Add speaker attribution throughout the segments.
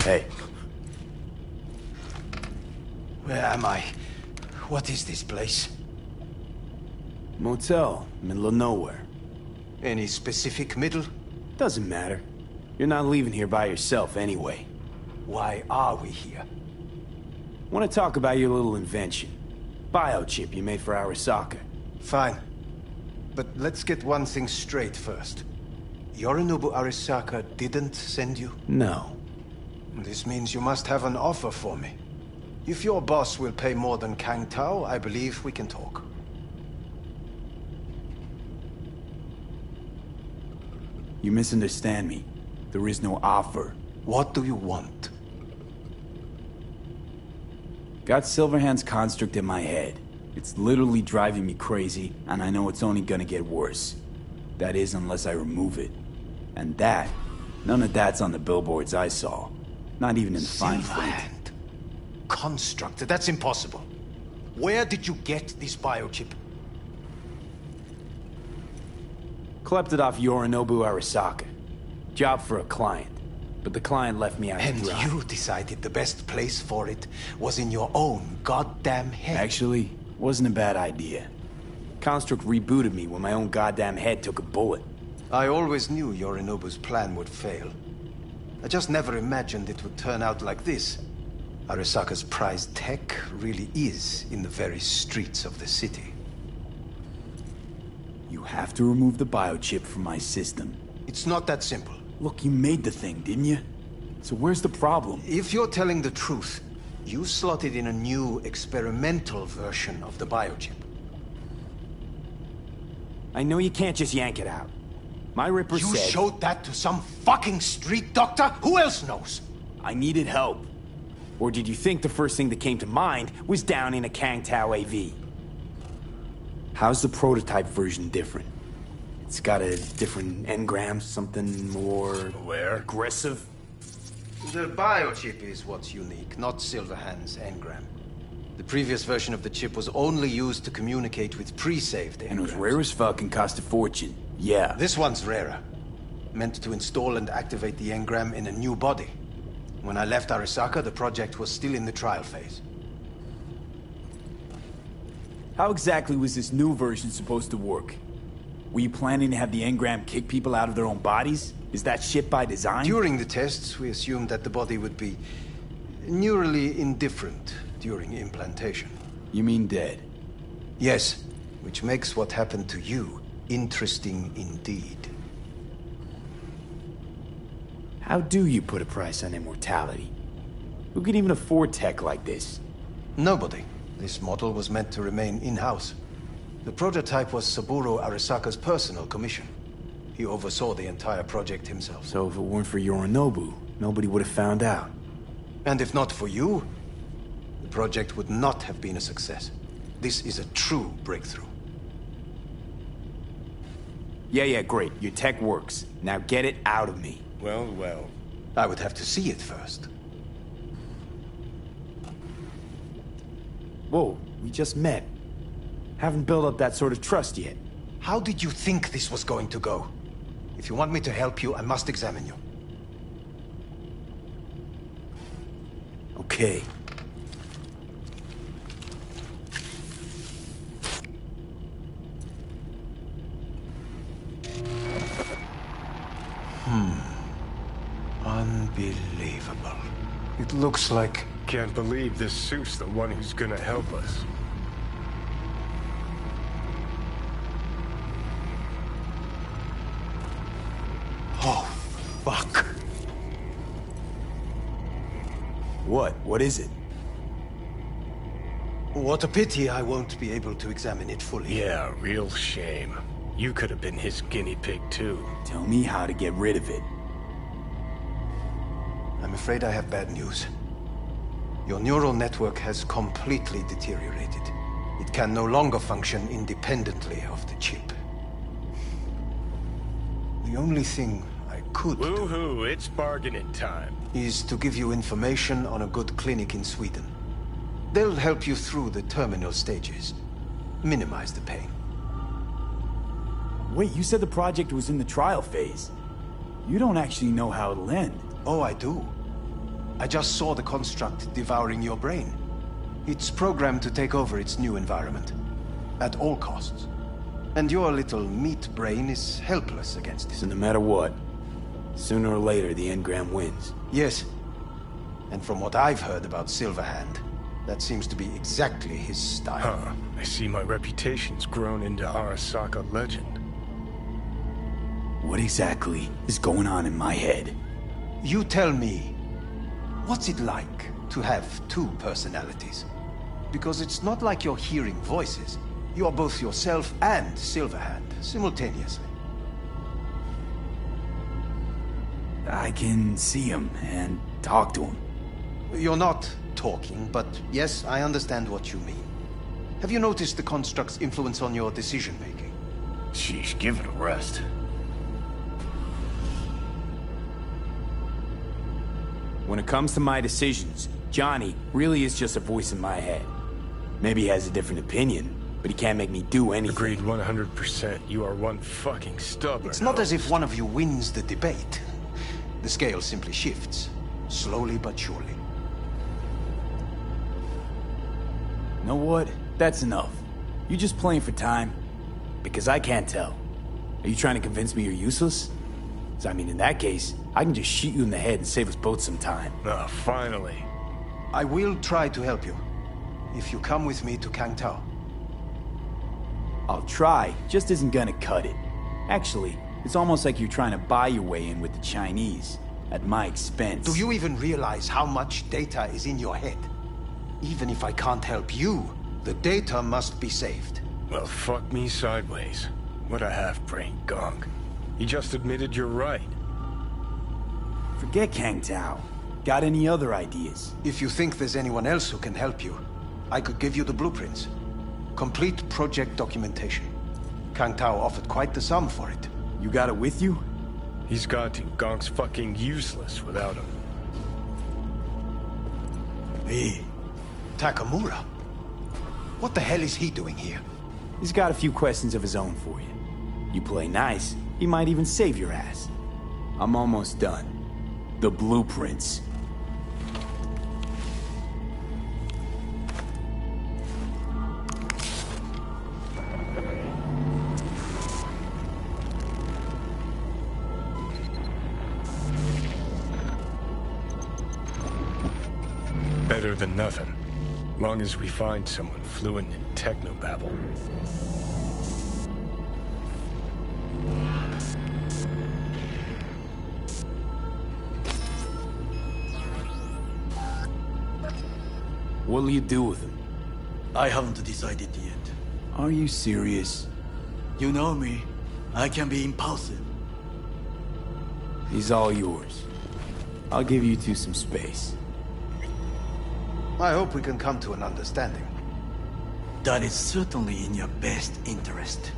Speaker 1: Hey.
Speaker 2: Where am I? What is this place?
Speaker 1: Motel, middle of nowhere.
Speaker 2: Any specific middle?
Speaker 1: Doesn't matter. You're not leaving here by yourself anyway.
Speaker 2: Why are we here?
Speaker 1: Want to talk about your little invention. Biochip you made for Arasaka.
Speaker 2: Fine. But let's get one thing straight first. Yorinobu Arasaka didn't send you?
Speaker 1: No.
Speaker 2: This means you must have an offer for me. If your boss will pay more than Kang Tao, I believe we can talk.
Speaker 1: You misunderstand me. There is no offer.
Speaker 2: What do you want?
Speaker 1: Got Silverhand's construct in my head. It's literally driving me crazy, and I know it's only gonna get worse. That is, unless I remove it. And that, none of that's on the billboards I saw. Not even in the fine print.
Speaker 2: Silverhand. Construct? That's impossible. Where did you get this biochip?
Speaker 1: Klept it off Yorinobu Arasaka. Job for a client. But the client left me out to dry.
Speaker 2: And you decided the best place for it was in your own goddamn head.
Speaker 1: Actually, wasn't a bad idea. Construct rebooted me when my own goddamn head took a bullet.
Speaker 2: I always knew Yorinobu's plan would fail. I just never imagined it would turn out like this. Arasaka's prized tech really is in the very streets of the city.
Speaker 1: You have to remove the biochip from my system.
Speaker 2: It's not that simple.
Speaker 1: Look, you made the thing, didn't you? So where's the problem?
Speaker 2: If you're telling the truth, you slotted in a new experimental version of the biochip.
Speaker 1: I know you can't just yank it out. My Ripper
Speaker 2: You
Speaker 1: said...
Speaker 2: showed that to some fucking street doctor? Who else knows?
Speaker 1: I needed help. Or did you think the first thing that came to mind was down in a Kang Tao AV? How's the prototype version different? It's got a different engram, something more...
Speaker 3: Where?
Speaker 1: Aggressive?
Speaker 2: The biochip is what's unique, not Silverhand's engram. The previous version of the chip was only used to communicate with pre-saved engrams.
Speaker 1: And it was rare as fuck and cost a fortune. Yeah.
Speaker 2: This one's rarer. Meant to install and activate the engram in a new body. When I left Arasaka, the project was still in the trial phase.
Speaker 1: How exactly was this new version supposed to work? Were you planning to have the engram kick people out of their own bodies? Is that shit by design?
Speaker 2: During the tests, we assumed that the body would be neurally indifferent during implantation.
Speaker 1: You mean dead?
Speaker 2: Yes, which makes what happened to you interesting indeed.
Speaker 1: How do you put a price on immortality? Who can even afford tech like this?
Speaker 2: Nobody. This model was meant to remain in-house. The prototype was Saburo Arasaka's personal commission. He oversaw the entire project himself.
Speaker 1: So if it weren't for Yorinobu, nobody would have found out.
Speaker 2: And if not for you, the project would not have been a success. This is a true breakthrough.
Speaker 1: Yeah, great. Your tech works. Now get it out of me.
Speaker 3: Well.
Speaker 2: I would have to see it first.
Speaker 1: Whoa, we just met. Haven't built up that sort of trust yet.
Speaker 2: How did you think this was going to go? If you want me to help you, I must examine you.
Speaker 1: Okay.
Speaker 2: Unbelievable. It looks like...
Speaker 3: Can't believe this suit's the one who's gonna help us.
Speaker 2: Oh, fuck.
Speaker 1: What? What is it?
Speaker 2: What a pity I won't be able to examine it fully.
Speaker 3: Yeah, real shame. You could have been his guinea pig too.
Speaker 1: Tell me how to get rid of it.
Speaker 2: I'm afraid I have bad news. Your neural network has completely deteriorated. It can no longer function independently of the chip. The only thing I could do
Speaker 3: Woohoo, it's bargaining time.
Speaker 2: is to give you information on a good clinic in Sweden. They'll help you through the terminal stages. Minimize the pain.
Speaker 1: Wait, you said the project was in the trial phase. You don't actually know how it'll end.
Speaker 2: Oh, I do. I just saw the construct devouring your brain. It's programmed to take over its new environment. At all costs. And your little meat brain is helpless against it.
Speaker 1: So no matter what, sooner or later the Engram wins.
Speaker 2: Yes. And from what I've heard about Silverhand, that seems to be exactly his style.
Speaker 3: Huh. I see my reputation's grown into Arasaka legend.
Speaker 1: What exactly is going on in my head?
Speaker 2: You tell me, what's it like to have two personalities? Because it's not like you're hearing voices. You're both yourself and Silverhand, simultaneously.
Speaker 1: I can see him and talk to him.
Speaker 2: You're not talking, but yes, I understand what you mean. Have you noticed the construct's influence on your decision-making?
Speaker 3: Sheesh, give it a rest.
Speaker 1: When it comes to my decisions, Johnny really is just a voice in my head. Maybe he has a different opinion, but he can't make me do anything.
Speaker 3: Agreed 100%. You are one fucking stubborn.
Speaker 2: It's not as if one of you wins the debate. The scale simply shifts, slowly but surely.
Speaker 1: You know what? That's enough. You just playing for time? Because I can't tell. Are you trying to convince me you're useless? 'Cause I mean, in that case, I can just shoot you in the head and save us both some time.
Speaker 3: Ah, finally.
Speaker 2: I will try to help you, if you come with me to Kangtao.
Speaker 1: I'll try, just isn't gonna cut it. Actually, it's almost like you're trying to buy your way in with the Chinese, at my expense.
Speaker 2: Do you even realize how much data is in your head? Even if I can't help you, the data must be saved.
Speaker 3: Well, fuck me sideways. What a half-brain gunk. You just admitted you're right.
Speaker 1: Forget Kang Tao. Got any other ideas?
Speaker 2: If you think there's anyone else who can help you, I could give you the blueprints. Complete project documentation. Kang Tao offered quite the sum for it.
Speaker 1: You got it with you?
Speaker 3: He's got to. Gonk's fucking useless without him.
Speaker 2: Hey, Takamura. What the hell is he doing here?
Speaker 1: He's got a few questions of his own for you. You play nice, he might even save your ass. I'm almost done. The blueprints.
Speaker 3: Better than nothing. Long as we find someone fluent in technobabble.
Speaker 1: What'll you do with him?
Speaker 4: I haven't decided yet.
Speaker 1: Are you serious?
Speaker 4: You know me. I can be impulsive.
Speaker 1: He's all yours. I'll give you two some space.
Speaker 2: I hope we can come to an understanding.
Speaker 4: That is certainly in your best interest.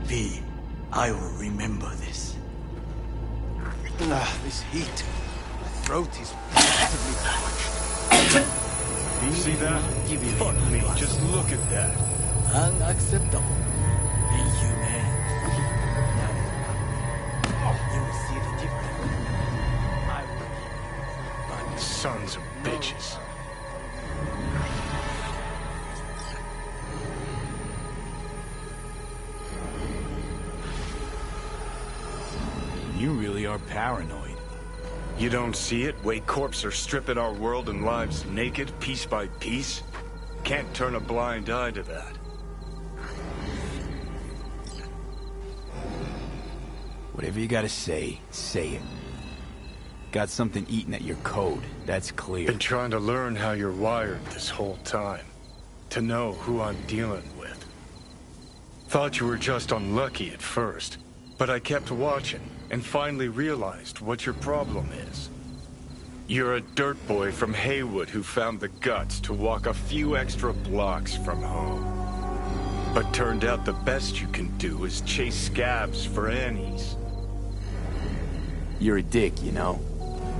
Speaker 4: V, I will remember this.
Speaker 2: This heat. My throat is positively parched.
Speaker 3: See that? Fuck me, just look at that.
Speaker 4: Unacceptable. Inhumane. You will see the difference. I will.
Speaker 3: Sons of bitches.
Speaker 1: You really are paranoid.
Speaker 3: You don't see it? Way corps are stripping our world and lives naked, piece by piece? Can't turn a blind eye to that.
Speaker 1: Whatever you gotta say it. Got something eating at your code, that's clear.
Speaker 3: Been trying to learn how you're wired this whole time. To know who I'm dealing with. Thought you were just unlucky at first, but I kept watching and finally realized what your problem is. You're a dirt boy from Haywood who found the guts to walk a few extra blocks from home. But turned out the best you can do is chase scabs for Annies.
Speaker 1: You're a dick, you know.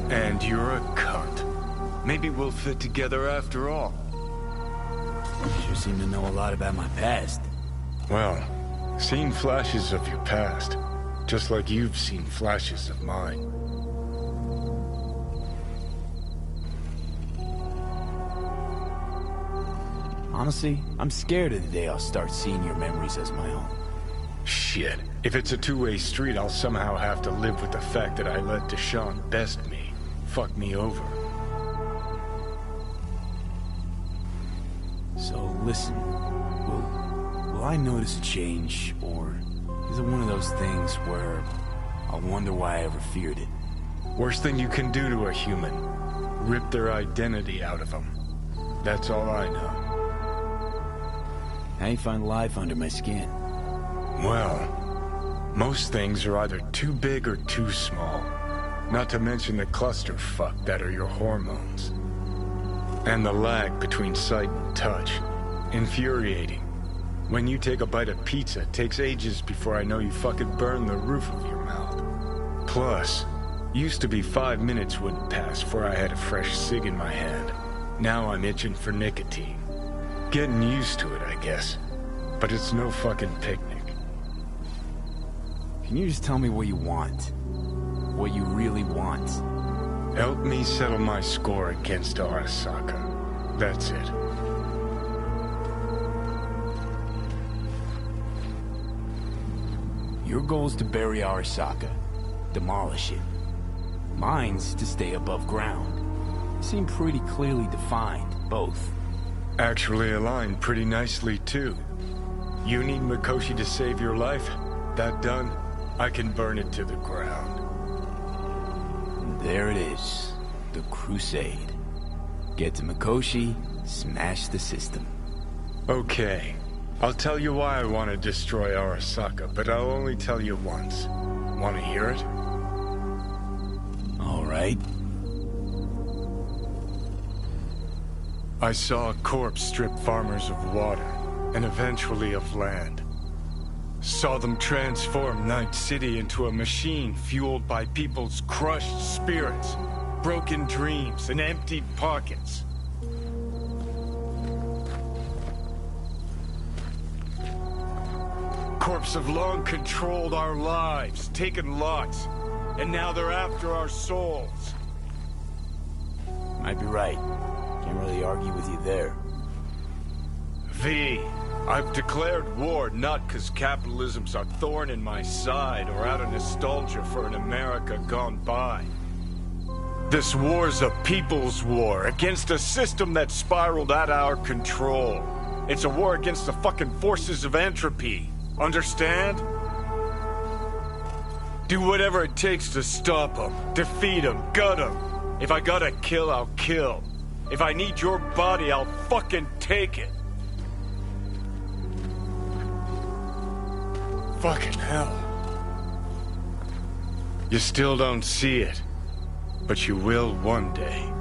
Speaker 3: And you're a cunt. Maybe we'll fit together after all.
Speaker 1: Sure seem to know a lot about my past.
Speaker 3: Well, seen flashes of your past. Just like you've seen flashes of mine.
Speaker 1: Honestly, I'm scared of the day I'll start seeing your memories as my own.
Speaker 3: Shit. If it's a two-way street, I'll somehow have to live with the fact that I let Deshaun best me. Fuck me over.
Speaker 1: So listen, will I notice a change, or is it one of those things where I'll wonder why I ever feared it?
Speaker 3: Worst thing you can do to a human. Rip their identity out of them. That's all I know.
Speaker 1: How you find life under my skin?
Speaker 3: Well, most things are either too big or too small. Not to mention the clusterfuck that are your hormones. And the lag between sight and touch. Infuriating. When you take a bite of pizza, it takes ages before I know you fucking burn the roof of your mouth. Plus, used to be 5 minutes wouldn't pass before I had a fresh cig in my hand. Now I'm itching for nicotine. Getting used to it, I guess. But it's no fucking picnic.
Speaker 1: Can you just tell me what you want? What you really want?
Speaker 3: Help me settle my score against Arasaka. That's it.
Speaker 1: Your goal's to bury Arasaka. Demolish it. Mine's to stay above ground. Seem pretty clearly defined, both.
Speaker 3: Actually aligned pretty nicely, too. You need Mikoshi to save your life? That done, I can burn it to the ground.
Speaker 1: There it is. The Crusade. Get to Mikoshi, smash the system.
Speaker 3: Okay. I'll tell you why I want to destroy Arasaka, but I'll only tell you once. Want to hear it?
Speaker 1: All right.
Speaker 3: I saw a corpse strip farmers of water, and eventually of land. Saw them transform Night City into a machine fueled by people's crushed spirits, broken dreams, and emptied pockets. Corps have long controlled our lives, taken lots, and now they're after our souls.
Speaker 1: Might be right. Can't really argue with you there.
Speaker 3: V, I've declared war not because capitalism's a thorn in my side or out of nostalgia for an America gone by. This war's a people's war against a system that spiraled out of our control. It's a war against the fucking forces of entropy. Understand? Do whatever it takes to stop them, defeat them, gut them. If I gotta kill, I'll kill. If I need your body, I'll fucking take it. Fucking hell. You still don't see it, but you will one day.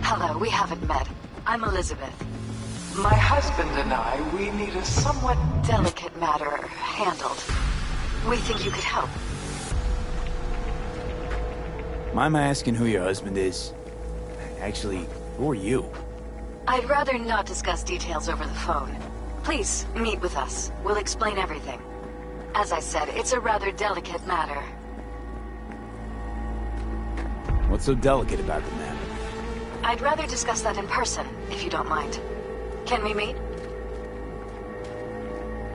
Speaker 5: Hello, we haven't met. I'm Elizabeth. My husband and I, we need a somewhat delicate matter handled. We think you could help.
Speaker 1: Mind my asking who your husband is? Actually, who are you?
Speaker 5: I'd rather not discuss details over the phone. Please, meet with us. We'll explain everything. As I said, it's a rather delicate matter.
Speaker 1: What's so delicate about the matter?
Speaker 5: I'd rather discuss that in person, if you don't mind. Can we meet?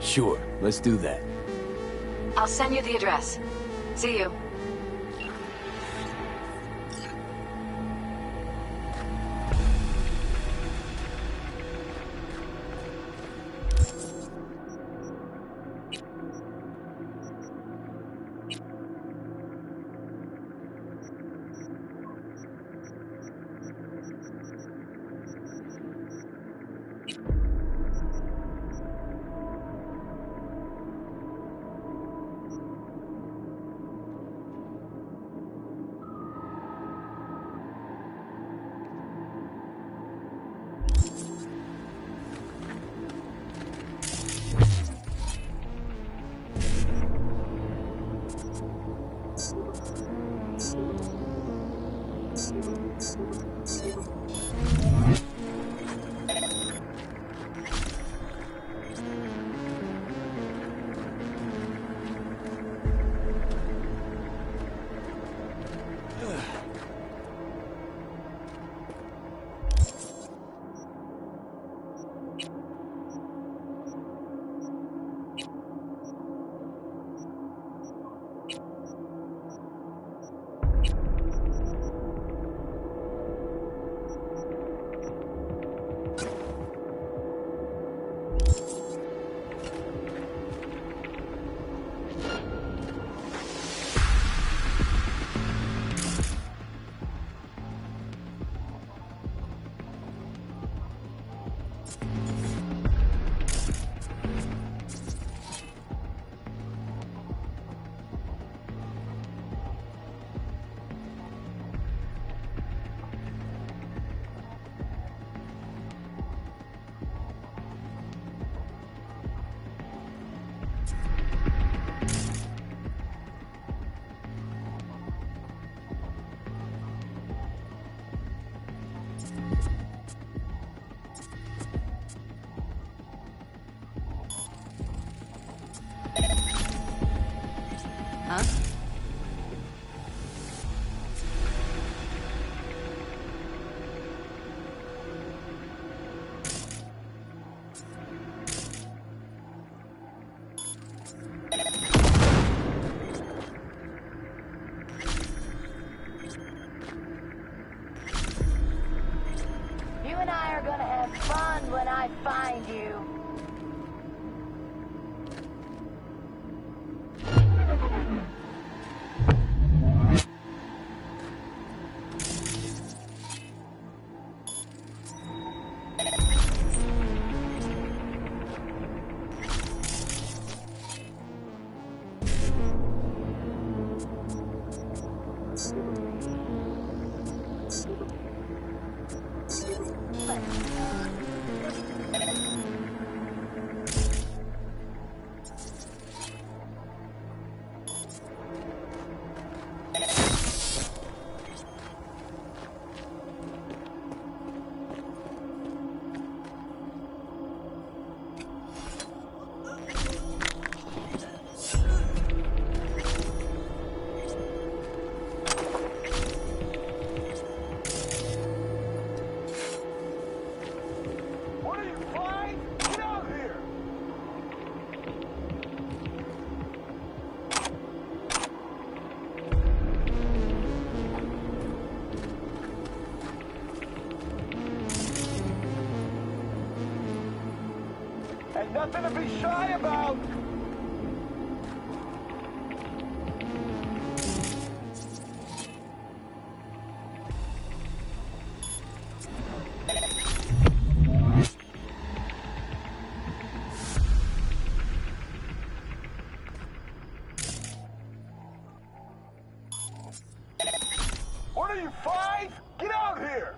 Speaker 1: Sure, let's do that.
Speaker 5: I'll send you the address. See you.
Speaker 6: Huh?
Speaker 7: You and I are gonna have fun when I find you.
Speaker 6: Ain't nothing to be shy about! What are you, 5? Get out here!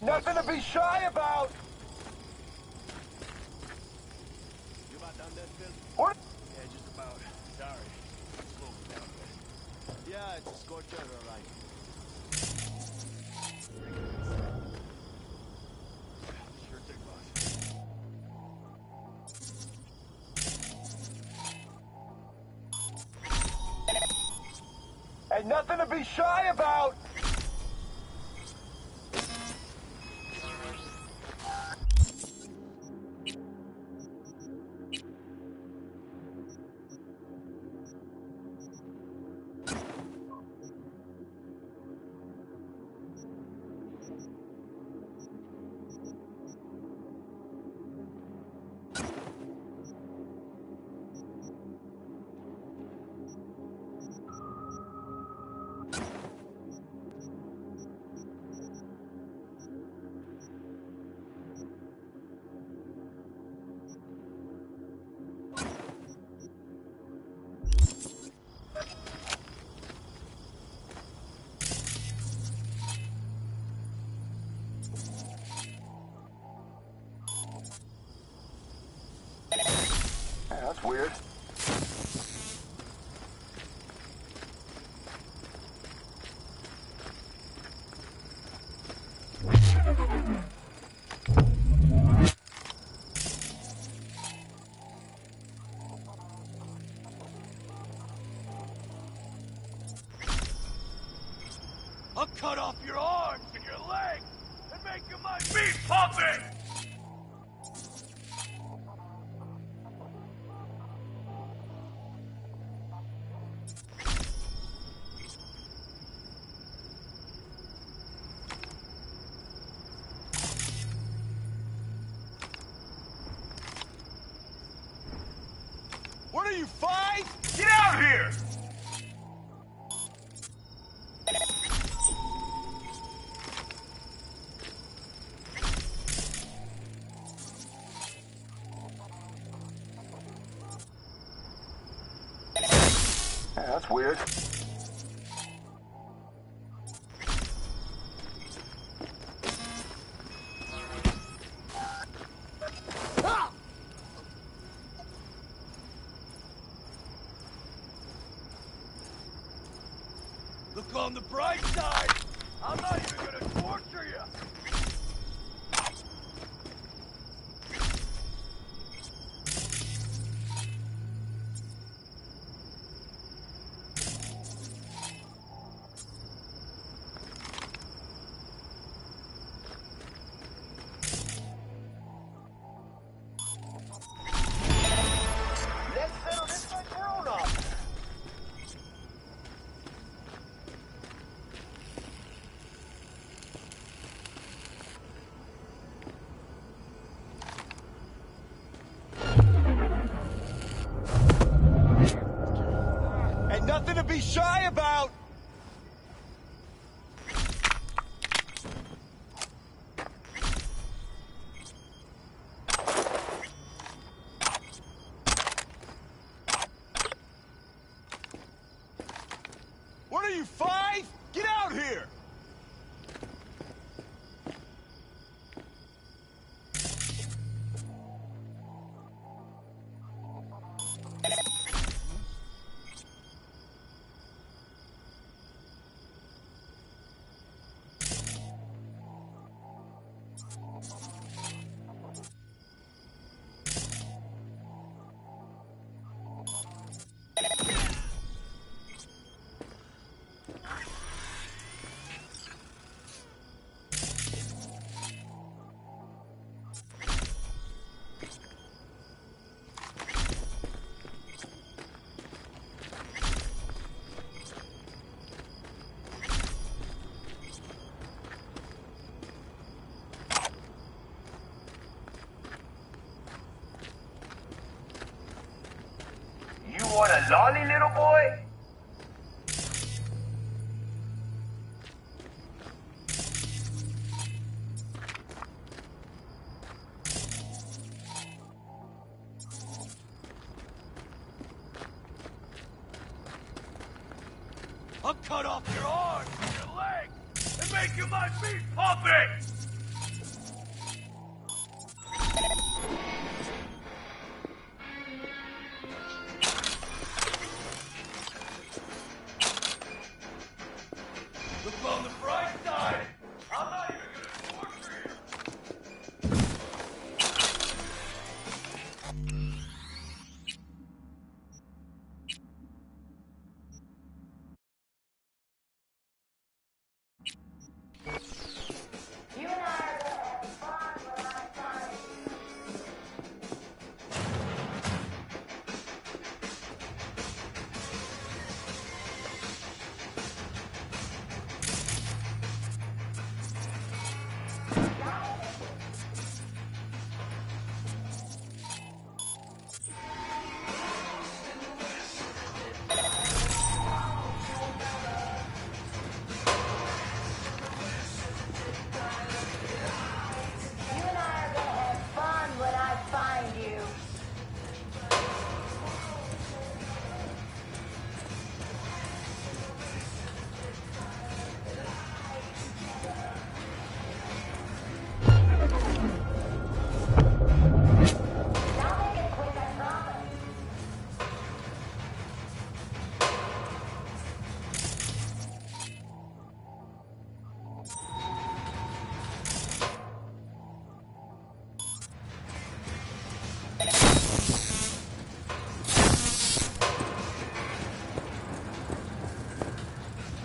Speaker 6: Nothing to be shy about!
Speaker 8: You about done that, Phil?
Speaker 6: What?
Speaker 8: Yeah, just about. Sorry. Slow down a bit. Yeah, it's a scorcher, all right. Sure thing, boss.
Speaker 6: Ain't nothing to be shy about! Yeah, that's weird.
Speaker 8: I'll cut off your arms and your legs and make you my meat puppet!
Speaker 6: What are you, 5?
Speaker 8: Get out here!
Speaker 6: Yeah, that's weird.
Speaker 8: Look on the bright side! I'm not even gonna torture you!
Speaker 6: Let's settle this like grown-ups. Ain't nothing to be shy about! What are you, 5? Get out here!
Speaker 8: a lolly, little boy? I'll cut off your arm and your leg and make you my meat puppet! Look on the bright side. I'm not even gonna torture you.
Speaker 7: You and I are gonna have fun when I find you. You and I are gonna have fun when I find you. I'll make it quick, I promise.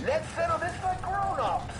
Speaker 8: Let's settle this like grown-ups.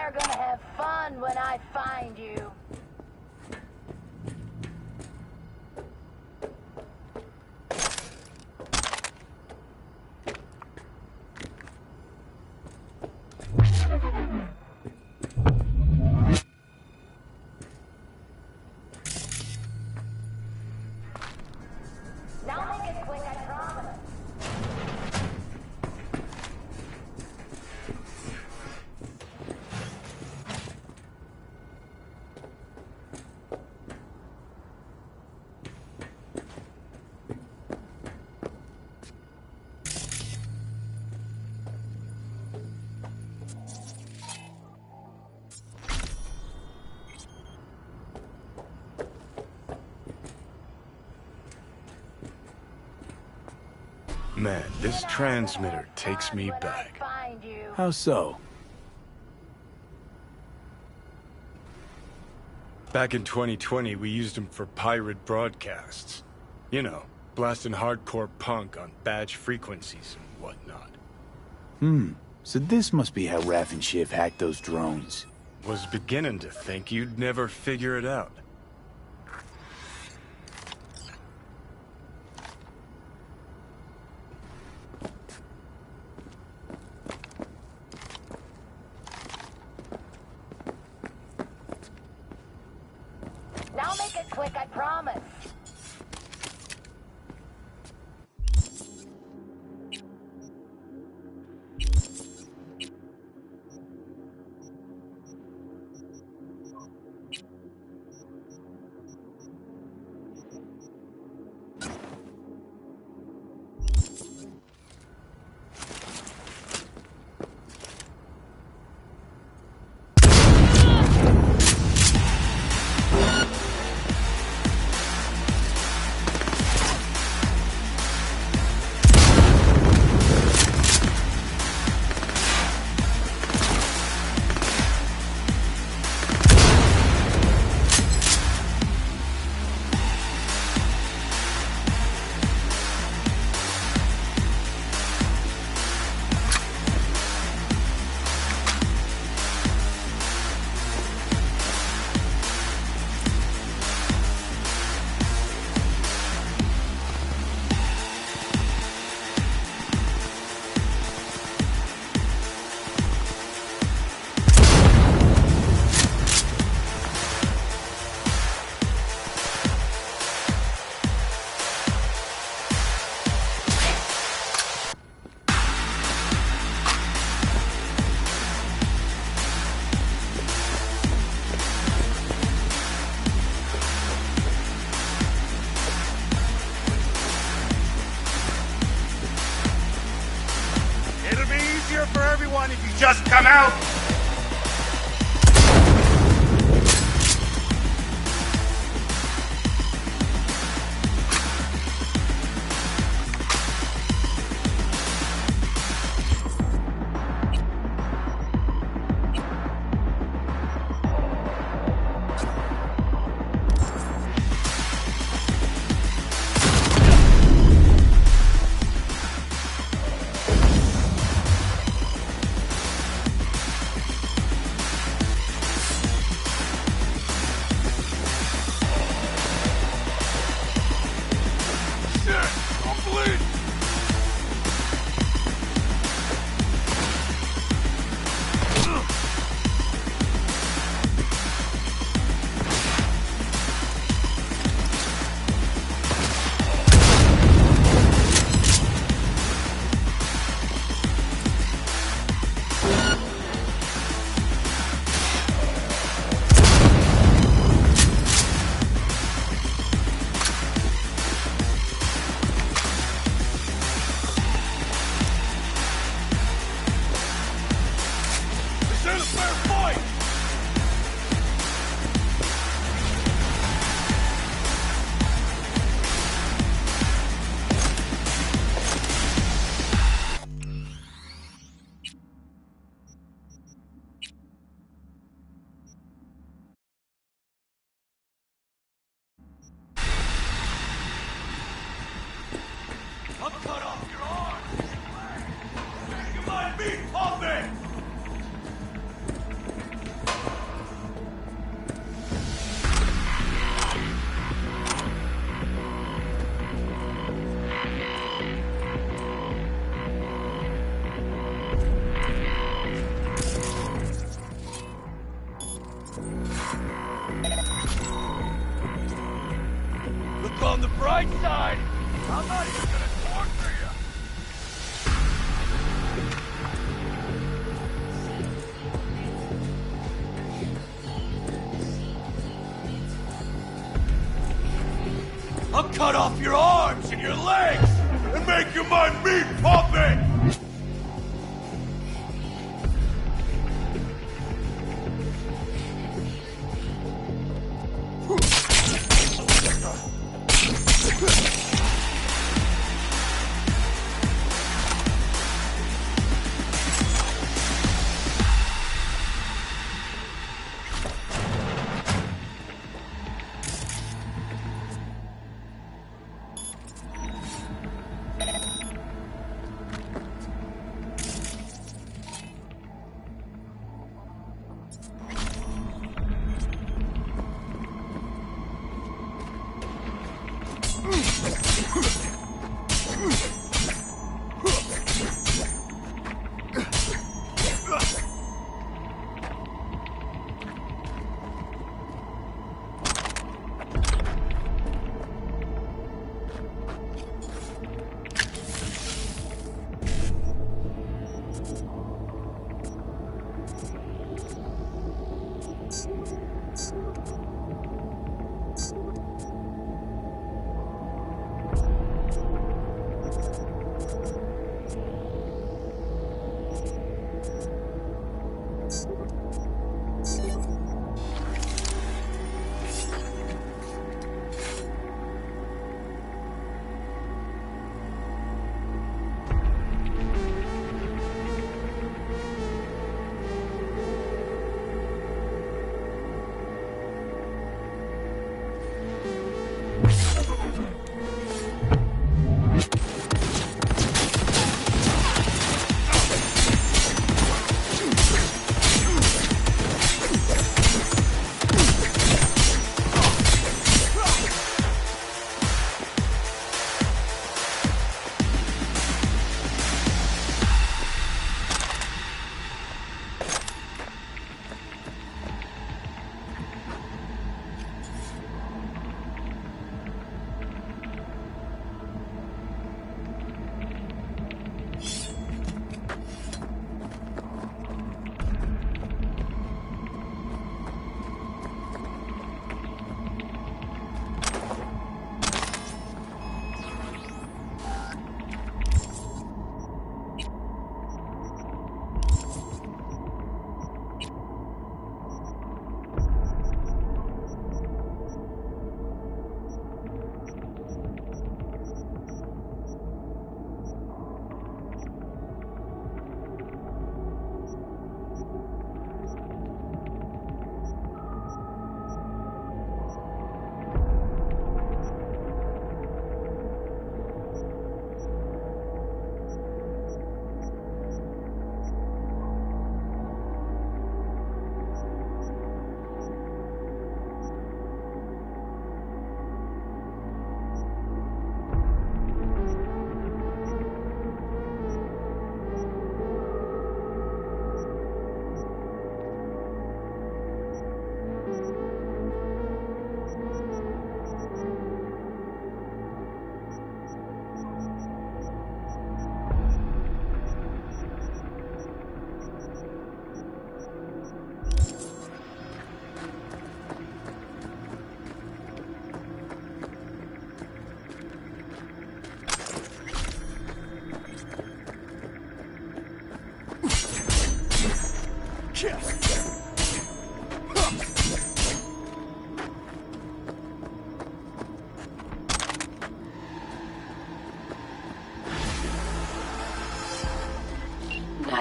Speaker 7: are gonna have fun when I find you. Now make it quick, I promise.
Speaker 3: Man, this transmitter takes me
Speaker 7: When I
Speaker 3: back.
Speaker 7: find you.
Speaker 1: How so?
Speaker 3: Back in 2020, we used them for pirate broadcasts. You know, blasting hardcore punk on badge frequencies and whatnot.
Speaker 1: So this must be how Raph and Shiv hacked those drones.
Speaker 3: Was beginning to think you'd never figure it out.
Speaker 7: Now make it quick, I promise.
Speaker 8: It'll be easier for everyone if you just come out. Look on the bright side! I'm not even gonna torture you! I'll cut off your arms and your legs and make you my meat puppet!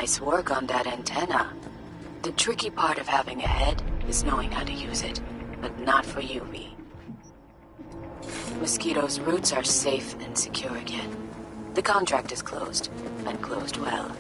Speaker 5: Nice work on that antenna. The tricky part of having a head is knowing how to use it, but not for you, V. Mosquito's roots are safe and secure again. The contract is closed, and closed well.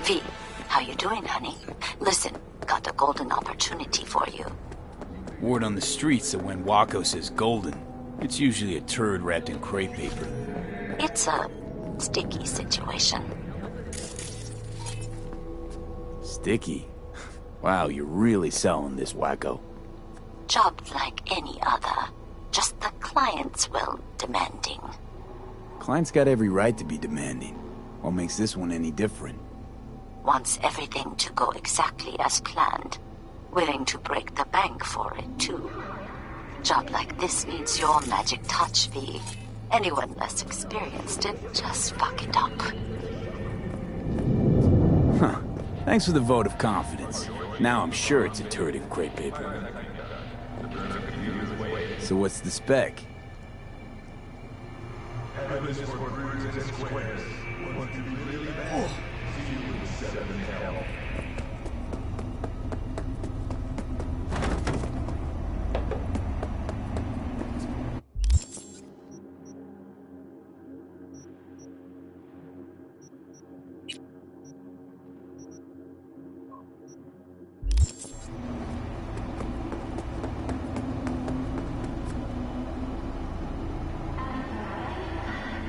Speaker 5: V, how you doing, honey? Listen, got a golden opportunity for you.
Speaker 1: Word on the streets that when Wako says golden, it's usually a turd wrapped in crepe paper.
Speaker 5: It's a sticky situation.
Speaker 1: Sticky? Wow, you're really selling this, Wacko.
Speaker 5: Job like any other. Just the client's demanding.
Speaker 1: Client's got every right to be demanding. What makes this one any different?
Speaker 5: Wants everything to go exactly as planned. Willing to break the bank for it, too. Job like this needs your magic touch, V. Anyone less experienced it just fuck it up.
Speaker 1: Huh. Thanks for the vote of confidence. Now I'm sure it's a turd in crepe paper. So what's the spec?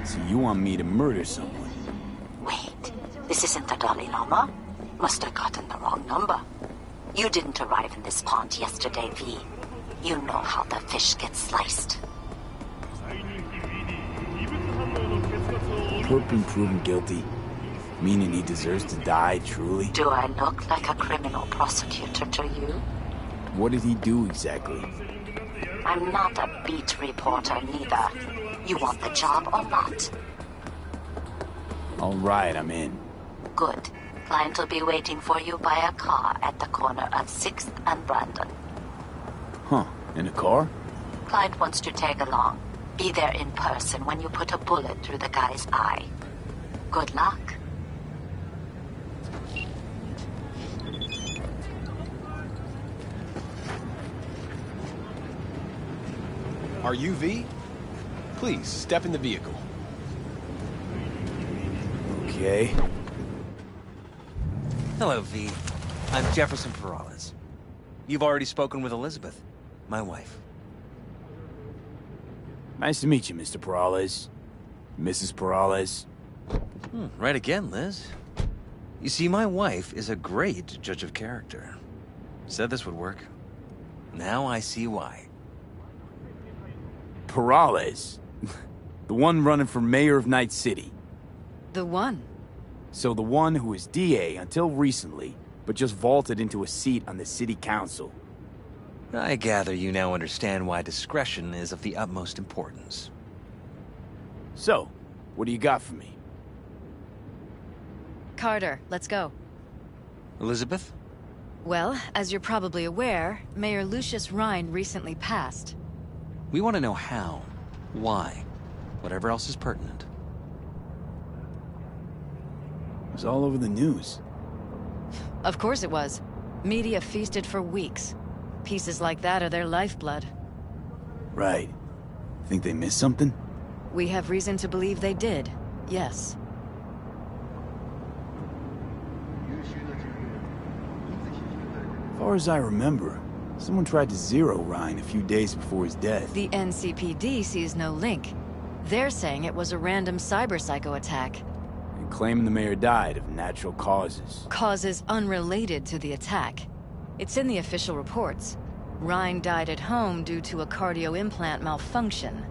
Speaker 1: So you want me to murder someone?
Speaker 5: Wait, this isn't the Dalai Lama? Must have gotten the wrong number. You didn't arrive in this pond yesterday, V. You know how the fish gets sliced.
Speaker 1: Perp been proven guilty? Meaning he deserves to die, truly?
Speaker 5: Do I look like a criminal prosecutor to you?
Speaker 1: What did he do exactly?
Speaker 5: I'm not a beat reporter, neither. You want the job or not?
Speaker 1: All right, I'm in.
Speaker 5: Good. Client will be waiting for you by a car at the corner of 6th and Brandon.
Speaker 1: Huh, in a car?
Speaker 5: Client wants to tag along. Be there in person when you put a bullet through the guy's eye. Good luck.
Speaker 9: Are you V? Please, step in the vehicle.
Speaker 1: Okay.
Speaker 10: Hello, V. I'm Jefferson Peralez. You've already spoken with Elizabeth, my wife.
Speaker 1: Nice to meet you, Mr. Peralez. Mrs. Peralez.
Speaker 10: Right again, Liz. You see, my wife is a great judge of character. Said this would work. Now I see why.
Speaker 1: Peralez? The one running for mayor of Night City.
Speaker 11: The one?
Speaker 1: So the one who was DA until recently, but just vaulted into a seat on the city council.
Speaker 10: I gather you now understand why discretion is of the utmost importance.
Speaker 1: So, what do you got for me?
Speaker 11: Carter, let's go.
Speaker 10: Elizabeth?
Speaker 11: Well, as you're probably aware, Mayor Lucius Rhine recently passed.
Speaker 10: We want to know how, why, whatever else is pertinent.
Speaker 1: It was all over the news.
Speaker 11: Of course it was. Media feasted for weeks. Pieces like that are their lifeblood.
Speaker 1: Right. Think they missed something?
Speaker 11: We have reason to believe they did, yes.
Speaker 1: As far as I remember, someone tried to zero Ryan a few days before his death.
Speaker 11: The NCPD sees no link. They're saying it was a random cyber-psycho attack.
Speaker 1: And claiming the mayor died of natural causes.
Speaker 11: Causes unrelated to the attack. It's in the official reports. Ryan died at home due to a cardio implant malfunction.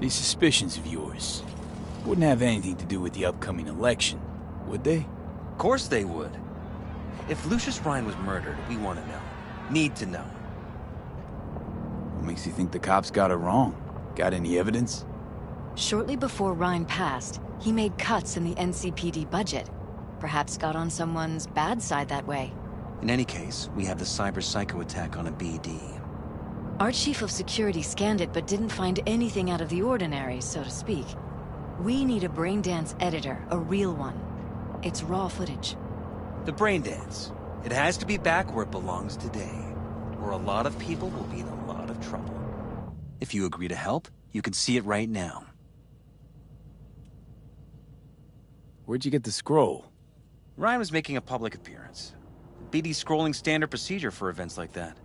Speaker 1: These suspicions of yours wouldn't have anything to do with the upcoming election, would they?
Speaker 10: Of course they would. If Lucius Rhine was murdered, we want to know. Need to know.
Speaker 1: What makes you think the cops got it wrong? Got any evidence?
Speaker 11: Shortly before Ryan passed, he made cuts in the NCPD budget. Perhaps got on someone's bad side that way.
Speaker 10: In any case, we have the cyber-psycho attack on a BD.
Speaker 11: Our chief of security scanned it but didn't find anything out of the ordinary, so to speak. We need a braindance editor, a real one. It's raw footage.
Speaker 10: The braindance. It has to be back where it belongs today, or a lot of people will be in a lot of trouble. If you agree to help, you can see it right now.
Speaker 1: Where'd you get the scroll?
Speaker 10: Ryan was making a public appearance. BD scrolling standard procedure for events like that.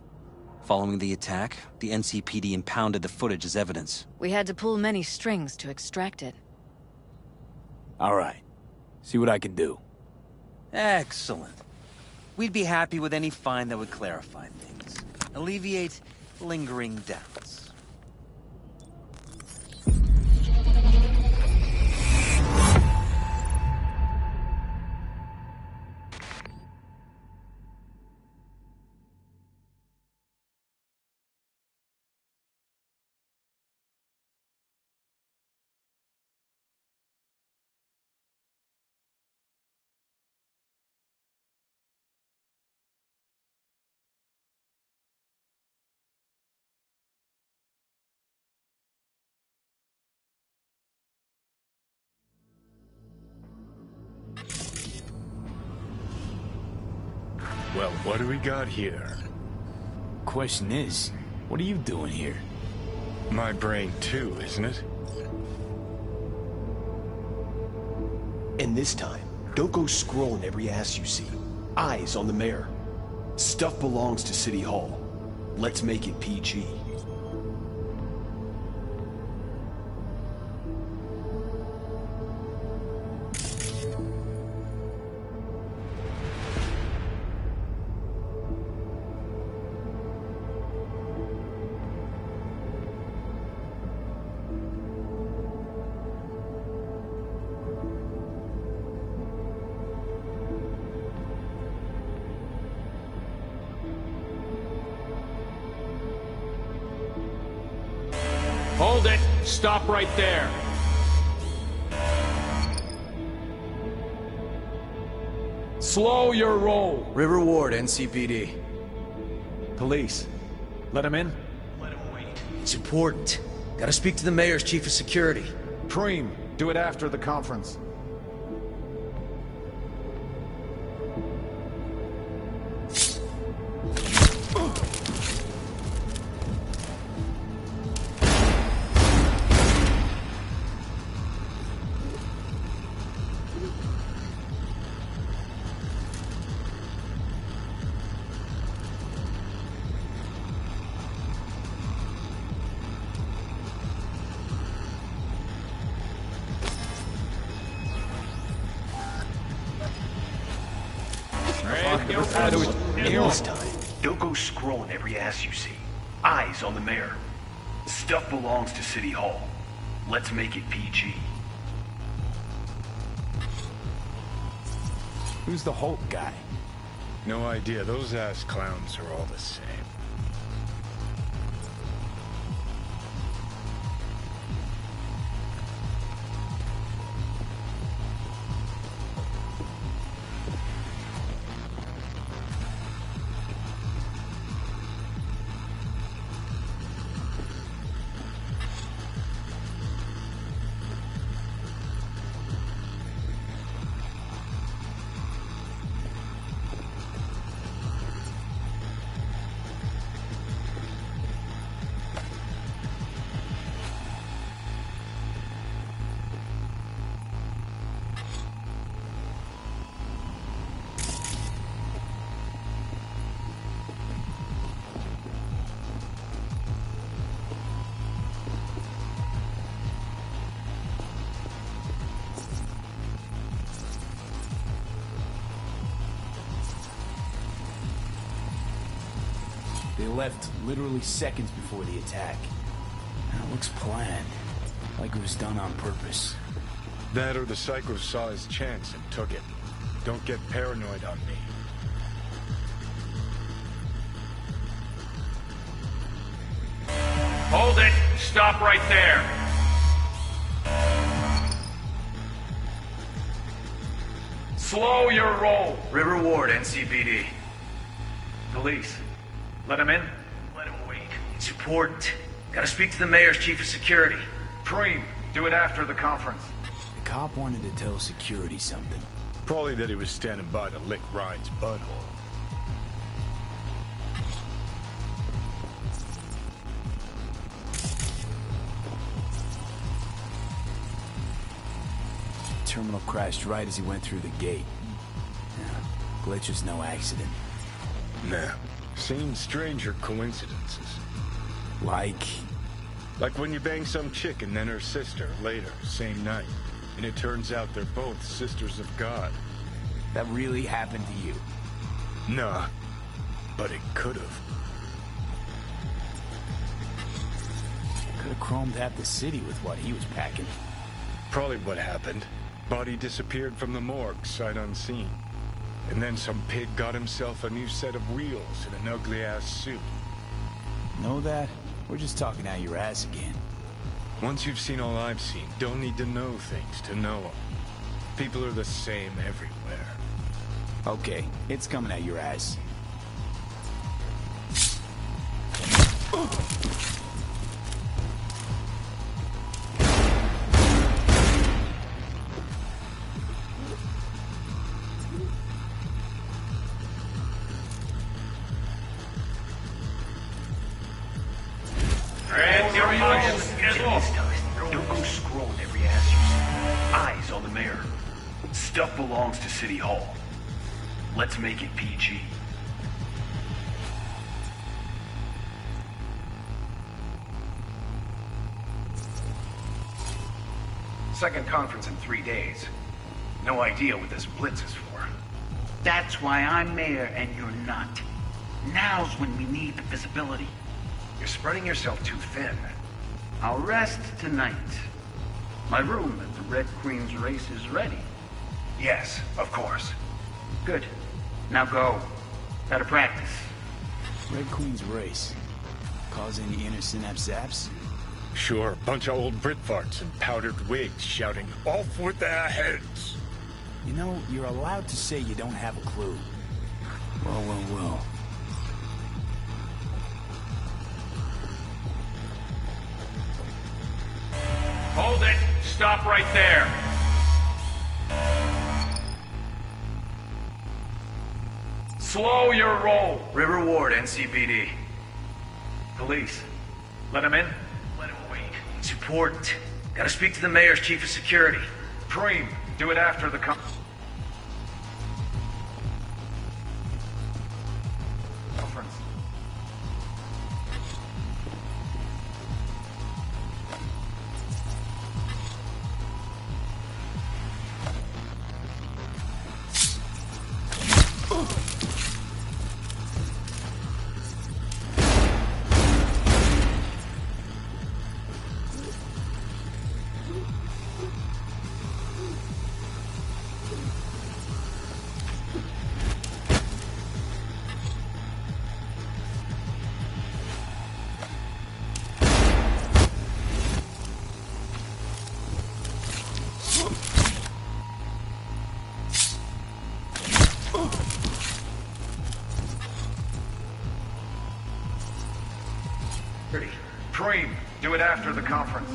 Speaker 10: Following the attack, the NCPD impounded the footage as evidence.
Speaker 11: We had to pull many strings to extract it.
Speaker 1: All right. See what I can do.
Speaker 10: Excellent. We'd be happy with any find that would clarify things. Alleviate lingering doubts.
Speaker 3: Well, what do we got here?
Speaker 1: Question is, what are you doing here?
Speaker 3: My brain too, isn't it?
Speaker 9: And this time, don't go scrolling every ass you see. Eyes on the mayor. Stuff belongs to City Hall. Let's make it PG.
Speaker 12: Hold it! Stop right there! Slow your roll!
Speaker 13: River Ward, NCPD.
Speaker 12: Police. Let him in?
Speaker 13: Let him wait. It's important. Gotta speak to the mayor's chief of security.
Speaker 12: Preem, do it after the conference.
Speaker 9: This time, don't go scrolling every ass you see. Eyes on the mayor. Stuff belongs to City Hall. Let's make it PG.
Speaker 1: Who's the Hulk guy?
Speaker 3: No idea. Those ass clowns are all the same.
Speaker 1: They left literally seconds before the attack. And it looks planned. Like it was done on purpose.
Speaker 3: That or the psycho saw his chance and took it. Don't get paranoid on me.
Speaker 12: Hold it! Stop right there! Slow your roll!
Speaker 4: River Ward, NCPD.
Speaker 12: Police. Let him in?
Speaker 4: Let him wait. It's important. Gotta speak to the mayor's chief of security.
Speaker 12: Preem, do it after the conference.
Speaker 1: The cop wanted to tell security something.
Speaker 3: Probably that he was standing by to lick Ryan's butthole.
Speaker 1: Terminal crashed right as he went through the gate. Yeah, glitch was no accident.
Speaker 3: Nah. Seen stranger coincidences.
Speaker 1: Like
Speaker 3: when you bang some chick and then her sister later, same night. And it turns out they're both sisters of God.
Speaker 1: that really happened to you?
Speaker 3: Nah, but it could've.
Speaker 1: Could've chromed half the city with what he was packing.
Speaker 3: Probably what happened. Body disappeared from the morgue, sight unseen. And then some pig got himself a new set of wheels and an ugly-ass suit.
Speaker 1: Know that? We're just talking out your ass again.
Speaker 3: Once you've seen all I've seen, don't need to know things to know them. People are the same everywhere.
Speaker 1: Okay, it's coming out your ass.
Speaker 9: Don't go scrolling every ass you see. Eyes on the mayor. Stuff belongs to City Hall. Let's make it PG.
Speaker 14: Second conference in 3 days. No idea what this blitz is for.
Speaker 15: That's why I'm mayor and you're not. Now's when we need the visibility.
Speaker 14: You're spreading yourself too thin.
Speaker 15: I'll rest tonight. My room at the Red Queen's race is ready.
Speaker 14: Yes, of course.
Speaker 15: Good. Now go. Gotta practice.
Speaker 1: Red Queen's race. Cause any inner synapse zaps?
Speaker 3: Sure, bunch of old Brit farts in powdered wigs shouting, "Off with their heads!"
Speaker 1: You know, you're allowed to say you don't have a clue. Well.
Speaker 12: Hold it! Stop right there! Slow your roll!
Speaker 4: River Ward, NCPD.
Speaker 12: Police. Let him in?
Speaker 4: Let him wait. It's important. Gotta speak to the mayor's chief of security.
Speaker 12: Preem, do it after the conference.
Speaker 14: Pretty.
Speaker 12: Cream, do it after the conference.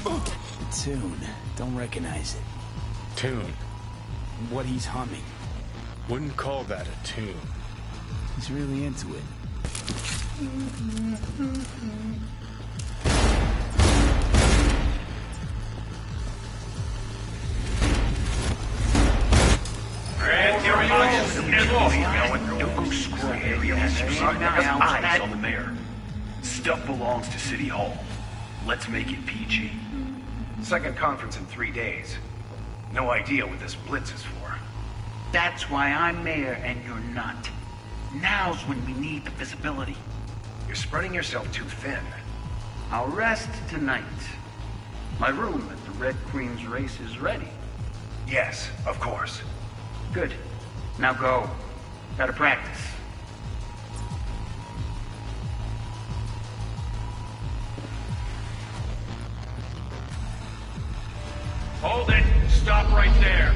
Speaker 1: The tune. Don't recognize it.
Speaker 3: Tune.
Speaker 1: What he's humming.
Speaker 3: Wouldn't call that a tune.
Speaker 1: He's really into it.
Speaker 14: Don't go scroll area eyes on the mayor. Stuff belongs to City Hall. Let's make it PG.
Speaker 2: Second conference in 3 days. No idea what this blitz is for.
Speaker 15: That's why I'm mayor and you're not. Now's when we need the visibility.
Speaker 2: You're spreading yourself too thin.
Speaker 15: I'll rest tonight. My room at the Red Queen's race is ready.
Speaker 2: Yes, of course.
Speaker 15: Good. Now go. Gotta practice.
Speaker 12: Hold it! Stop right there!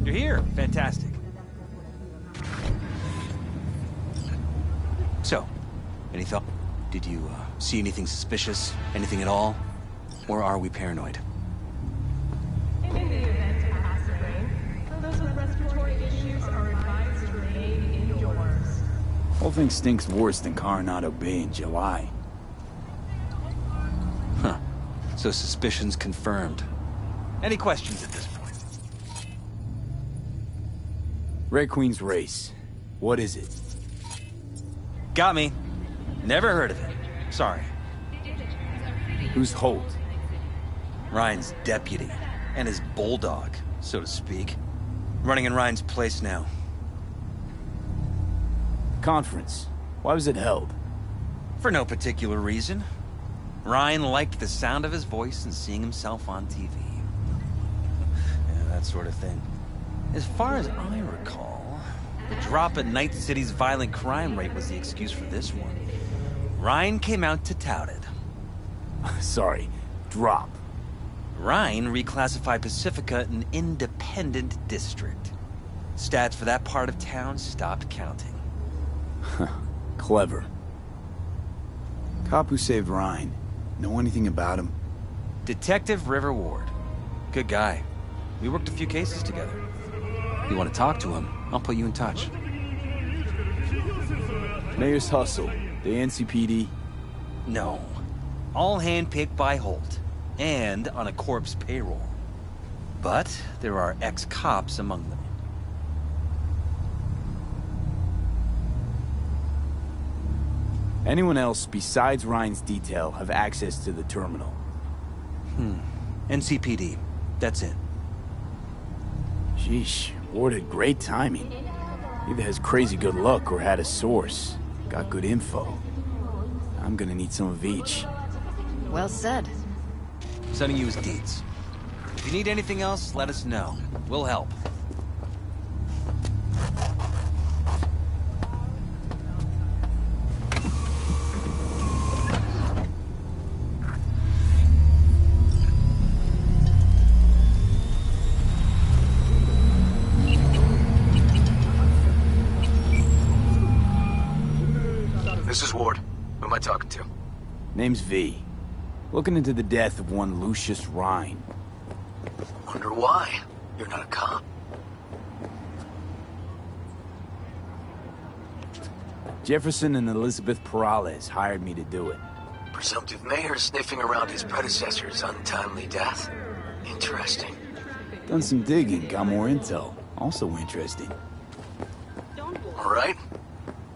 Speaker 10: You're here. Fantastic. So, any thought? Did you see anything suspicious? Anything at all? Or are we paranoid?
Speaker 16: In the event of acid rain, those with respiratory issues are advised to remain indoors.
Speaker 1: Whole thing stinks worse than Coronado Bay in July.
Speaker 10: Huh. So suspicions confirmed. Any questions at this point?
Speaker 1: Red Queen's race. What is it?
Speaker 10: Got me. Never heard of it. Sorry.
Speaker 1: Who's Holt?
Speaker 10: Ryan's deputy. And his bulldog, so to speak. Running in Ryan's place now.
Speaker 1: Conference. Why was it held?
Speaker 10: For no particular reason. Ryan liked the sound of his voice and seeing himself on TV. Yeah, that sort of thing. As far as I recall, the drop in Night City's violent crime rate was the excuse for this one. Ryan came out to tout it.
Speaker 1: Sorry, drop.
Speaker 10: Ryan reclassified Pacifica an independent district. Stats for that part of town stopped counting.
Speaker 1: Clever. Cop who saved Ryan. Know anything about him?
Speaker 10: Detective River Ward. Good guy. We worked a few cases together. You want to talk to him, I'll put you in touch.
Speaker 1: Mayor's hustle. The NCPD?
Speaker 10: No. All handpicked by Holt. And on a corpse payroll. But there are ex-cops among them.
Speaker 1: Anyone else besides Ryan's detail have access to the terminal?
Speaker 10: NCPD. That's it.
Speaker 1: Sheesh. Ward had great timing. Either has crazy good luck or had a source. Got good info. I'm gonna need some of each.
Speaker 11: Well said.
Speaker 10: Sending you his deeds. If you need anything else, let us know. We'll help.
Speaker 17: This is Ward. Who am I talking to?
Speaker 1: Name's V. Looking into the death of one Lucius Rhine.
Speaker 17: Wonder why? You're not a cop.
Speaker 1: Jefferson and Elizabeth Perales hired me to do it.
Speaker 17: Presumptive mayor sniffing around his predecessor's untimely death. Interesting.
Speaker 1: Done some digging, got more intel. Also interesting.
Speaker 17: All right.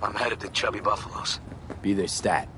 Speaker 17: I'm headed to Chubby Buffalo's.
Speaker 1: Be there, stat.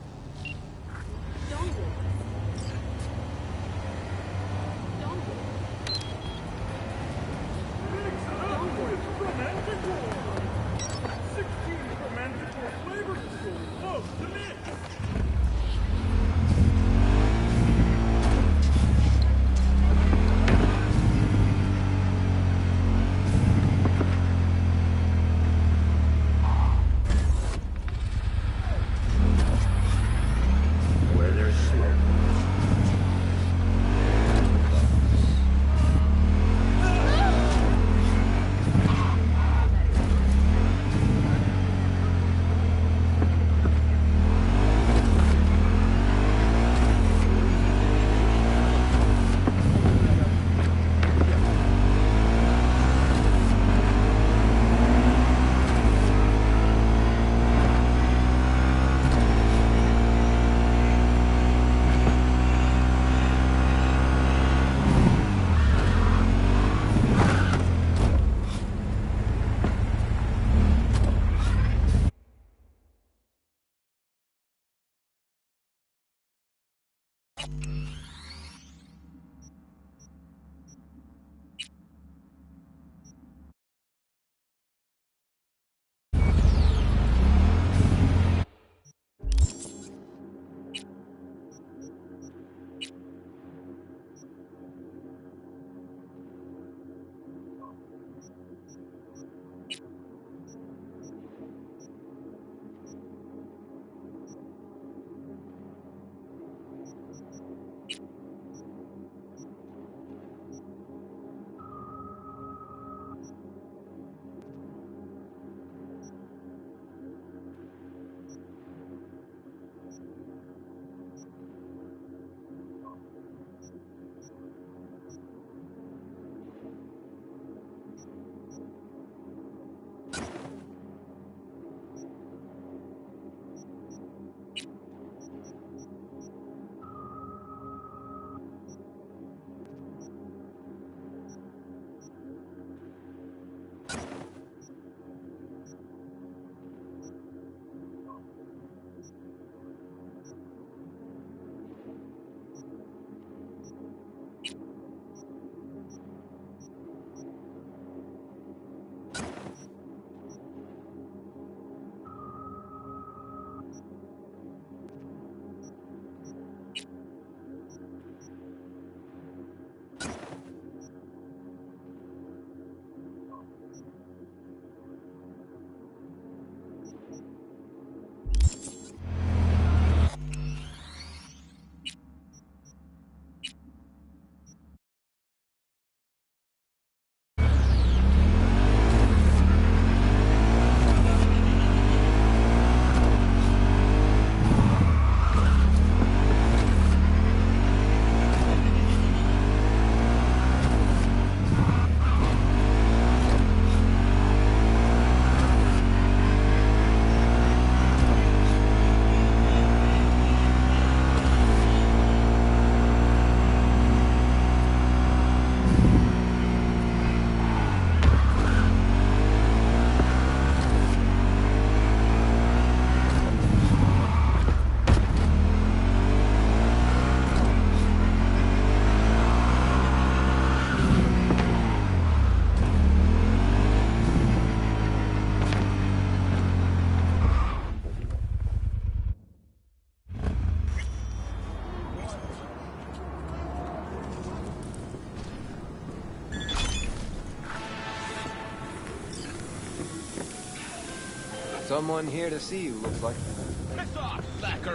Speaker 18: Someone here to see you, looks like.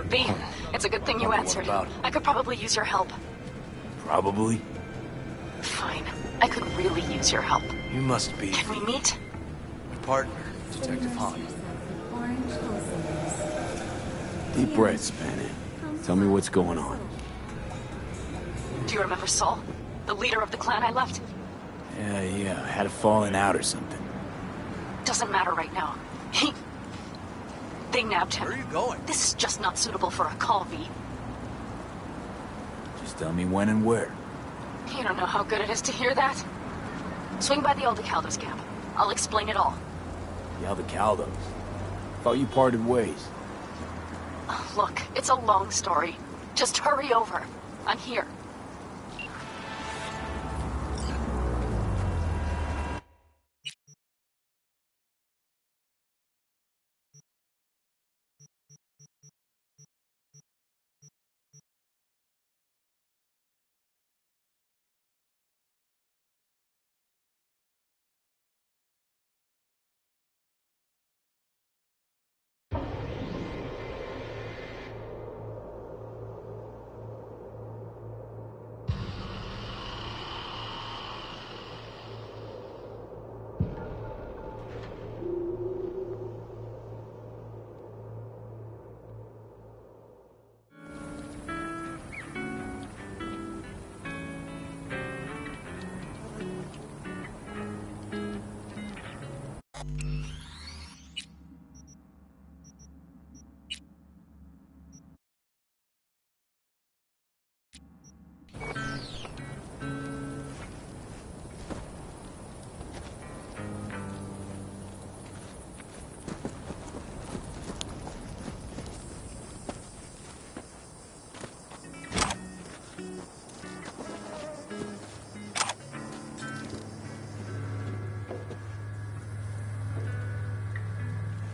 Speaker 19: V, it's a good thing you answered. I could probably use your help.
Speaker 1: Probably?
Speaker 19: Fine. I could really use your help.
Speaker 13: You must be...
Speaker 19: Can we meet?
Speaker 13: Your partner, Detective Hahn.
Speaker 1: Deep breath, Spanner. Tell me what's going on.
Speaker 19: Do you remember Saul? The leader of the clan I left?
Speaker 1: Yeah. Had a falling out or something.
Speaker 19: Doesn't matter right now. They nabbed him.
Speaker 13: Where are you going?
Speaker 19: This is just not suitable for a call, V.
Speaker 1: Just tell me when and where.
Speaker 19: You don't know how good it is to hear that. Swing by the old Caldo's camp. I'll explain it all.
Speaker 1: The Aldecaldos. Thought you parted ways.
Speaker 19: Look, it's a long story. Just hurry over. I'm here.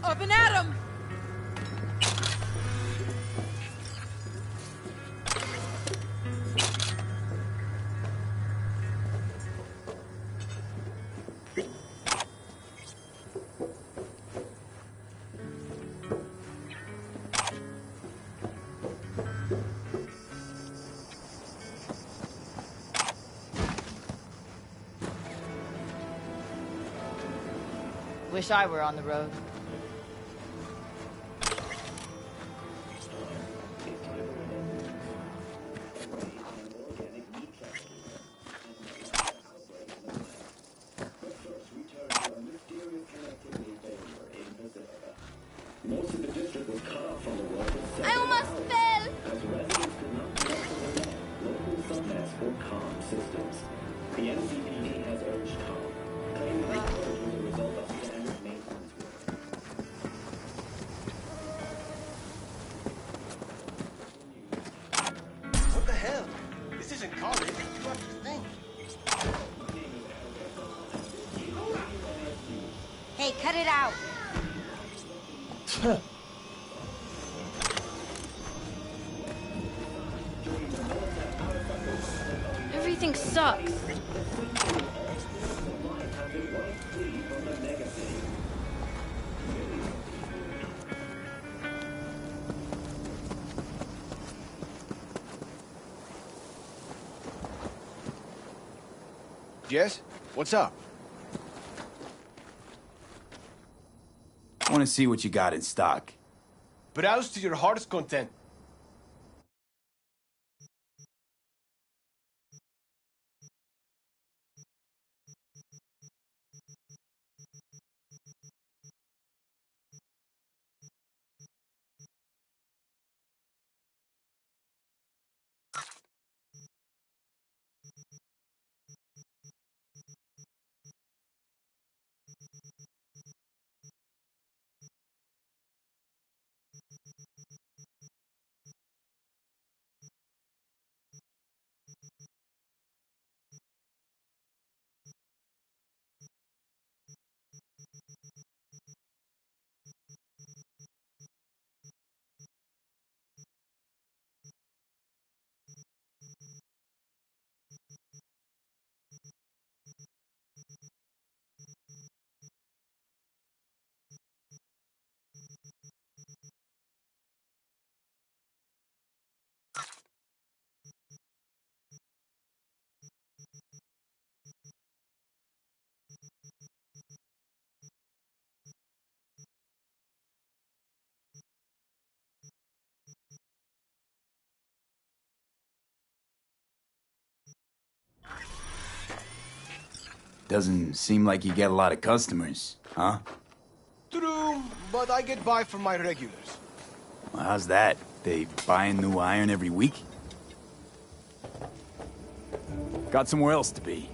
Speaker 18: Up and at 'em! Wish I were on the road.
Speaker 20: I almost fell!
Speaker 21: The NCPD has urged calm, claiming the report was a result of standard maintenance work.
Speaker 2: What the hell? This isn't college. What do you think?
Speaker 20: Hey, cut it out!
Speaker 18: Everything sucks.
Speaker 6: Jess, what's up?
Speaker 1: I want to see what you got in stock.
Speaker 6: Browse to your heart's content.
Speaker 1: Doesn't seem like you get a lot of customers, huh?
Speaker 6: True, but I get by from my regulars.
Speaker 1: Well, how's that? They buying new iron every week? Got somewhere else to be.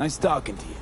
Speaker 1: Nice talking to you.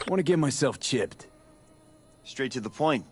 Speaker 1: I want to get myself chipped.
Speaker 17: Straight to the point.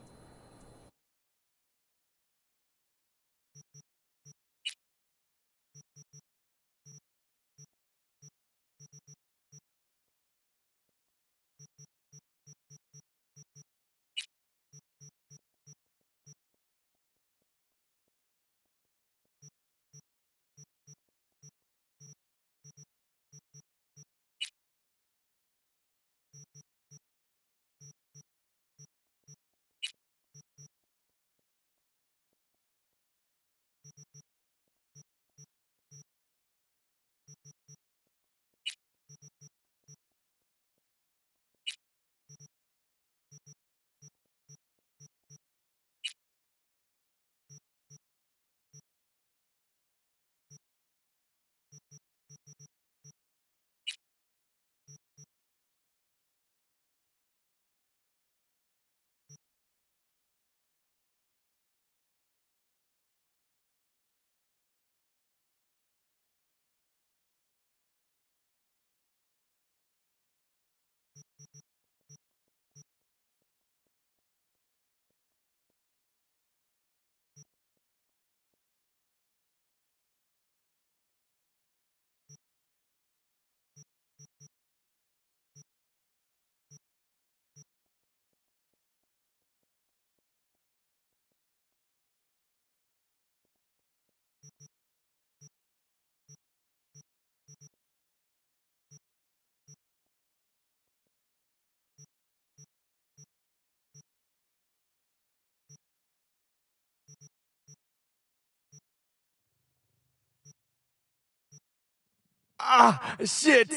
Speaker 1: Ah, shit!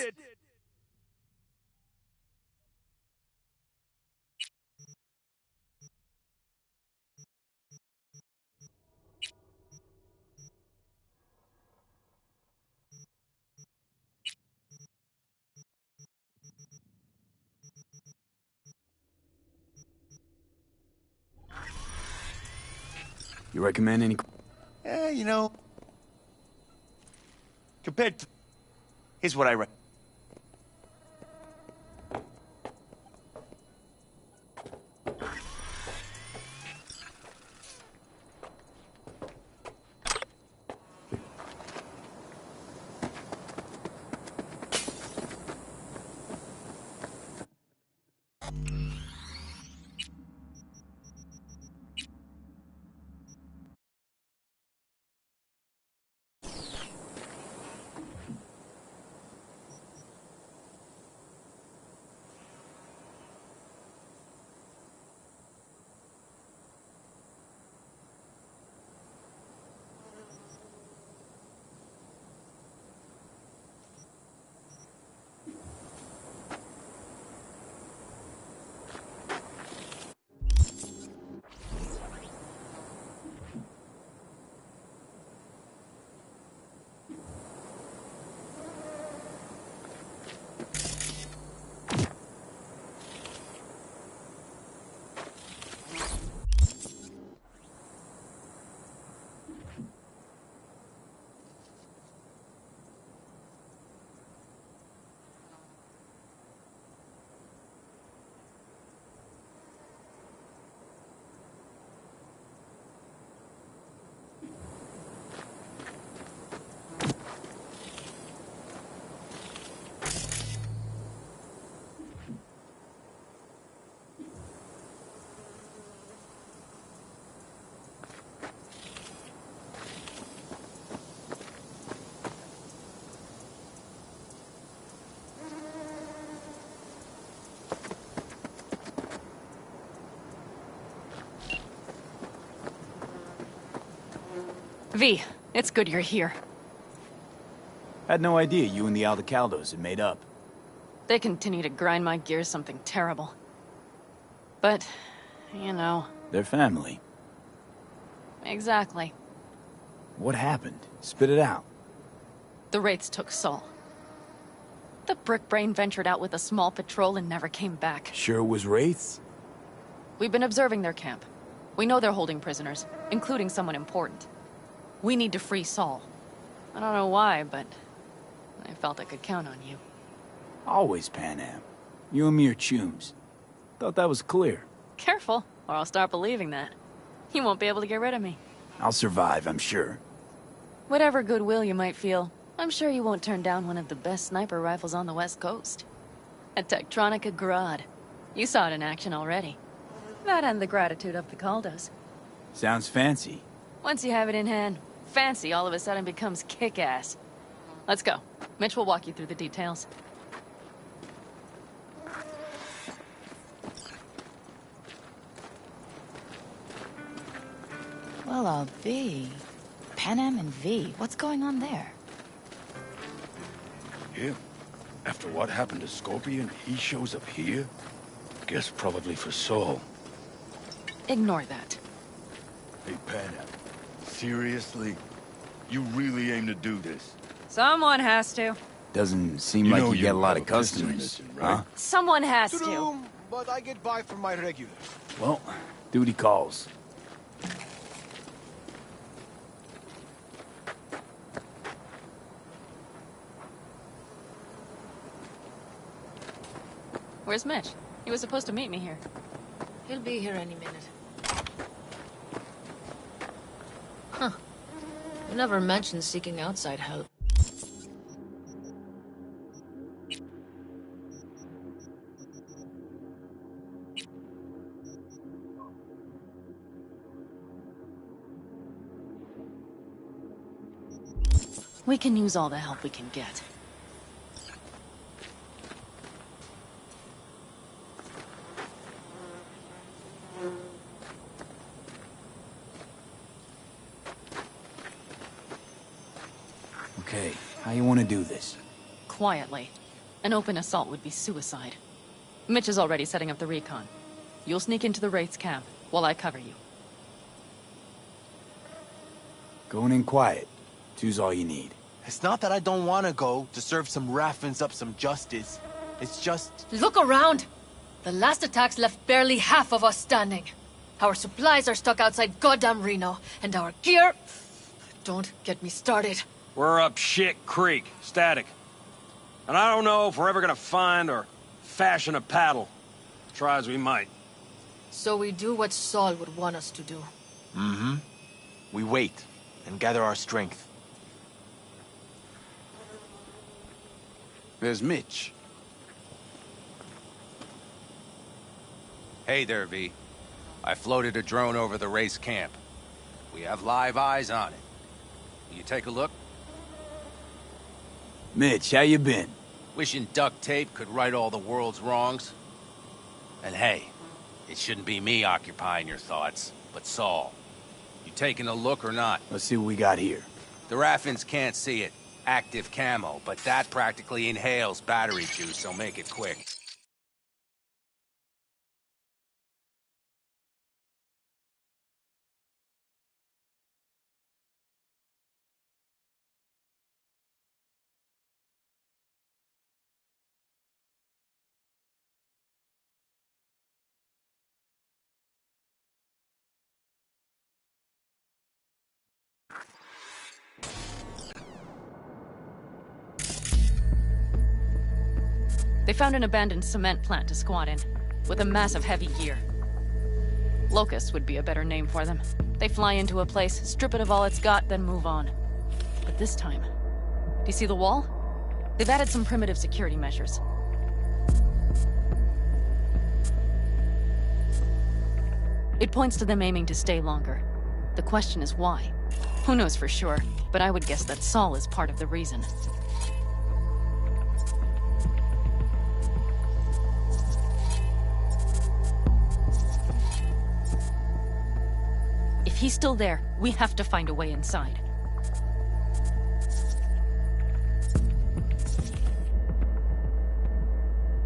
Speaker 1: You recommend any...
Speaker 17: You know, compared to... Here's what I recommend.
Speaker 19: V, it's good you're here.
Speaker 1: Had no idea you and the Aldecaldos had made up.
Speaker 19: They continue to grind my gears something terrible. But, you know...
Speaker 1: They're family.
Speaker 19: Exactly.
Speaker 1: What happened? Spit it out.
Speaker 19: The Wraiths took Saul. The Brick Brain ventured out with a small patrol and never came back.
Speaker 1: Sure it was Wraiths?
Speaker 19: We've been observing their camp. We know they're holding prisoners, including someone important. We need to free Saul. I don't know why, but I felt I could count on you.
Speaker 1: Always, Panam. You and me are chums. Thought that was clear.
Speaker 19: Careful, or I'll start believing that. You won't be able to get rid of me.
Speaker 1: I'll survive, I'm sure.
Speaker 19: Whatever goodwill you might feel, I'm sure you won't turn down one of the best sniper rifles on the West Coast. A Tektronica Grad. You saw it in action already. That and the gratitude of the Caldos.
Speaker 1: Sounds fancy.
Speaker 19: Once you have it in hand, fancy all of a sudden becomes kick-ass. Let's go. Mitch will walk you through the details.
Speaker 11: Well, V. Panam and V. What's going on there?
Speaker 7: Him? After what happened to Scorpion, he shows up here? Guess probably for Saul.
Speaker 19: Ignore that.
Speaker 7: Hey, Panam. Seriously? You really aim to do this?
Speaker 19: Someone has to.
Speaker 1: Doesn't seem like you get a lot of customers, huh?
Speaker 19: Someone has to.
Speaker 6: But I get by from my regulars.
Speaker 1: Well, duty calls.
Speaker 19: Where's Mitch? He was supposed to meet me here.
Speaker 18: He'll be here any minute. Huh. You never mentioned seeking outside help.
Speaker 19: We can use all the help we can get.
Speaker 1: Okay, how you want to do this?
Speaker 19: Quietly. An open assault would be suicide. Mitch is already setting up the recon. You'll sneak into the Wraith's camp while I cover you.
Speaker 1: Going in quiet. Two's all you need.
Speaker 6: It's not that I don't want to go to serve some Raffins up some justice. It's just...
Speaker 18: Look around! The last attacks left barely half of us standing. Our supplies are stuck outside goddamn Reno, and our gear... Don't get me started.
Speaker 10: We're up Shit Creek, static. And I don't know if we're ever gonna find or fashion a paddle. Try as we might.
Speaker 18: So we do what Saul would want us to do.
Speaker 6: Mm-hmm. We wait and gather our strength.
Speaker 22: There's Mitch.
Speaker 23: Hey there, V. I floated a drone over the race camp. We have live eyes on it. Will you take a look?
Speaker 1: Mitch, how you been?
Speaker 23: Wishing duct tape could right all the world's wrongs. And hey, it shouldn't be me occupying your thoughts, but Saul. You taking a look or not?
Speaker 1: Let's see what we got here.
Speaker 23: The Raffins can't see it. Active camo, but that practically inhales battery juice, so make it quick.
Speaker 19: They found an abandoned cement plant to squat in, with a massive heavy gear. Locust would be a better name for them. They fly into a place, strip it of all it's got, then move on. But this time... Do you see the wall? They've added some primitive security measures. It points to them aiming to stay longer. The question is why? Who knows for sure, but I would guess that Saul is part of the reason. If he's still there, we have to find a way inside.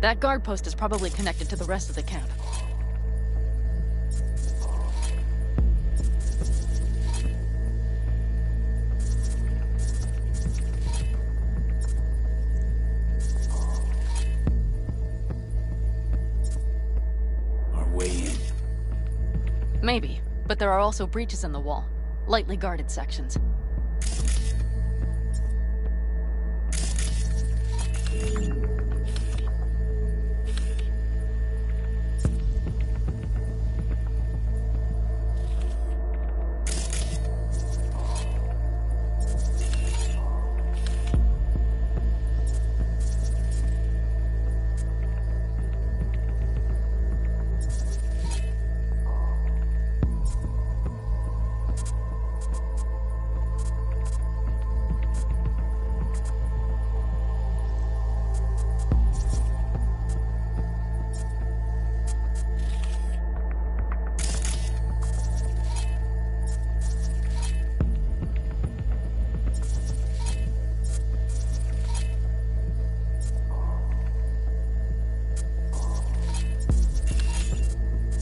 Speaker 19: That guard post is probably connected to the rest of the camp.
Speaker 1: Our way in.
Speaker 19: Maybe, but there are also breaches in the wall. Lightly guarded sections.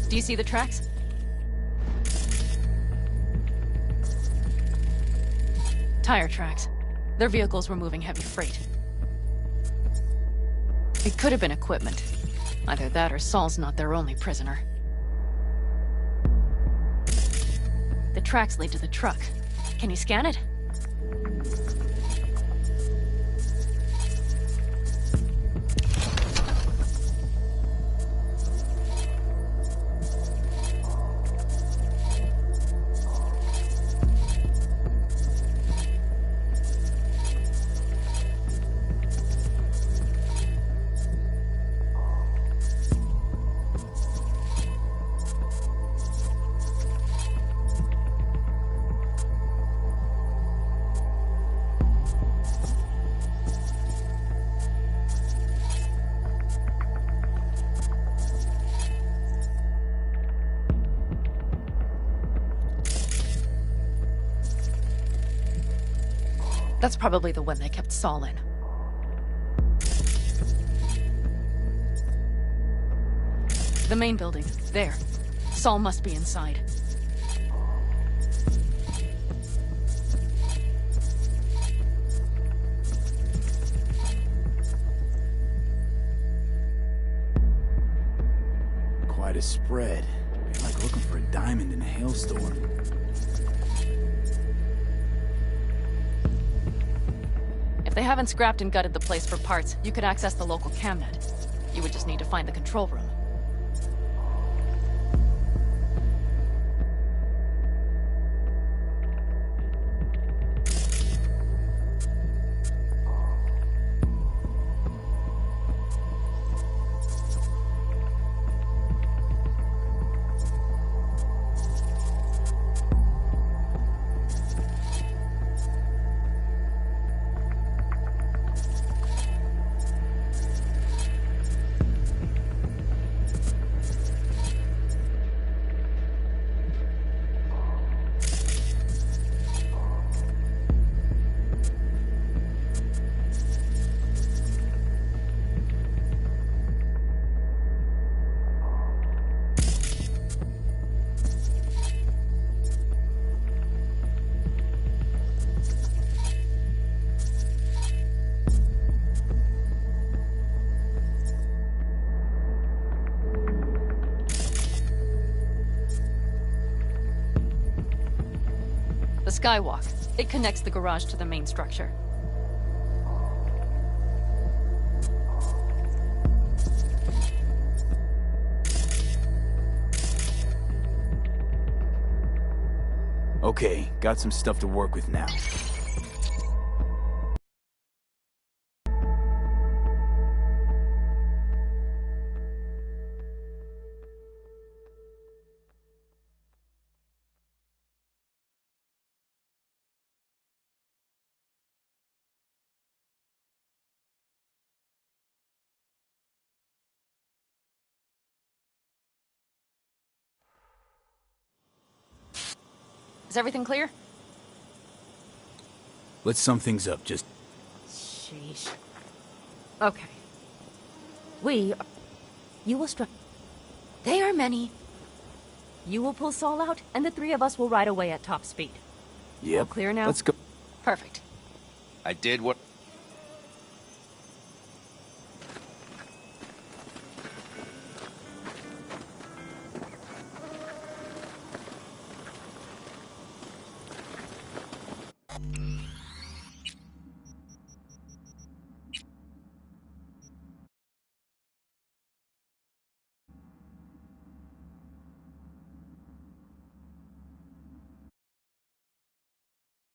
Speaker 19: Do you see the tracks? Tire tracks. Their vehicles were moving heavy freight. It could have been equipment. Either that or Saul's not their only prisoner. The tracks lead to the truck. Can you scan it? That's probably the one they kept Saul in. The main building. There. Saul must be inside.
Speaker 1: Quite a spread. You're like looking for a diamond in a hailstorm.
Speaker 19: If they haven't scrapped and gutted the place for parts, you could access the local camnet. You would just need to find the control room. The skywalk. It connects the garage to the main structure.
Speaker 1: Okay, got some stuff to work with now.
Speaker 19: Is everything clear?
Speaker 1: Let's sum things up, just...
Speaker 19: Sheesh. Okay.
Speaker 5: You will strike. They are many. You will pull Saul out, and the three of us will ride away at top speed.
Speaker 1: Yep.
Speaker 5: All clear now?
Speaker 1: Let's go.
Speaker 19: Perfect.
Speaker 23: I did what